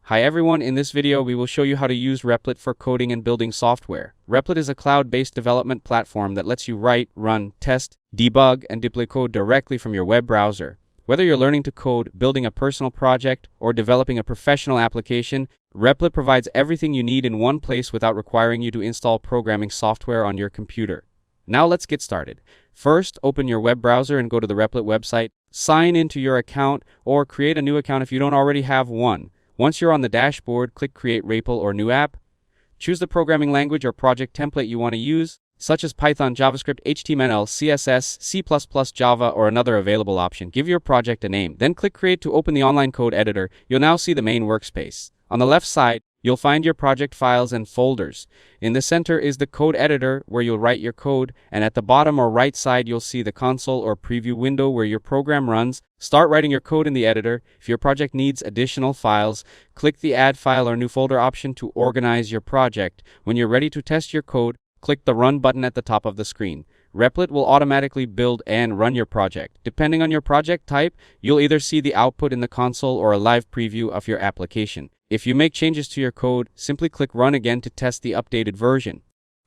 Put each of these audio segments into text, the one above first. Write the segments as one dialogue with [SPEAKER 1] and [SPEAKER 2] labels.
[SPEAKER 1] Hi everyone, in this video we will show you how to use Replit for coding and building software. Replit is a cloud-based development platform that lets you write, run, test, debug, and deploy code directly from your web browser. Whether you're learning to code, building a personal project, or developing a professional application, Replit provides everything you need in one place without requiring you to install programming software on your computer. Now let's get started. First, open your web browser and go to the Replit website. Sign into your account or create a new account if you don't already have one. Once you're on the dashboard, click Create Replit or New App. Choose the programming language or project template you want to use, such as Python, JavaScript, HTML, CSS, C++, Java, or another available option. Give your project a name. Then click Create to open the online code editor. You'll now see the main workspace. On the left side, you'll find your project files and folders. In the center is the code editor where you'll write your code, and at the bottom or right side you'll see the console or preview window where your program runs. Start writing your code in the editor. If your project needs additional files, click the Add File or New Folder option to organize your project. When you're ready to test your code, click the Run button at the top of the screen. Replit will automatically build and run your project. Depending on your project type, you'll either see the output in the console or a live preview of your application. If you make changes to your code, simply click Run again to test the updated version.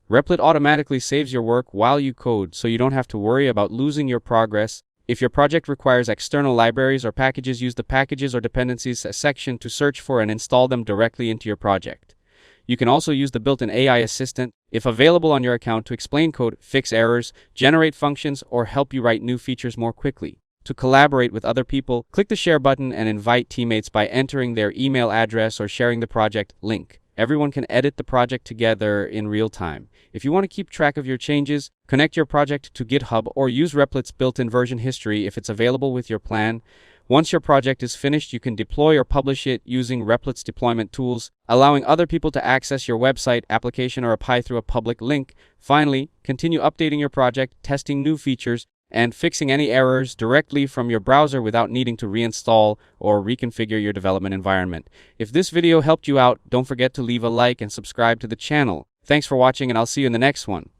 [SPEAKER 1] Replit automatically saves your work while you code, so you don't have to worry about losing your progress. If your project requires external libraries or packages, use the Packages or Dependencies section to search for and install them directly into your project. You can also use the built-in AI assistant, if available on your account, to explain code, fix errors, generate functions, or help you write new features more quickly. To collaborate with other people, click the Share button and invite teammates by entering their email address or sharing the project link. Everyone can edit the project together in real time. If you want to keep track of your changes, connect your project to GitHub or use Replit's built-in version history if it's available with your plan. Once your project is finished, you can deploy or publish it using Replit's deployment tools, allowing other people to access your website, application, or API through a public link. Finally, continue updating your project, testing new features, and fixing any errors directly from your browser without needing to reinstall or reconfigure your development environment. If this video helped you out, don't forget to leave a like and subscribe to the channel. Thanks for watching, and I'll see you in the next one.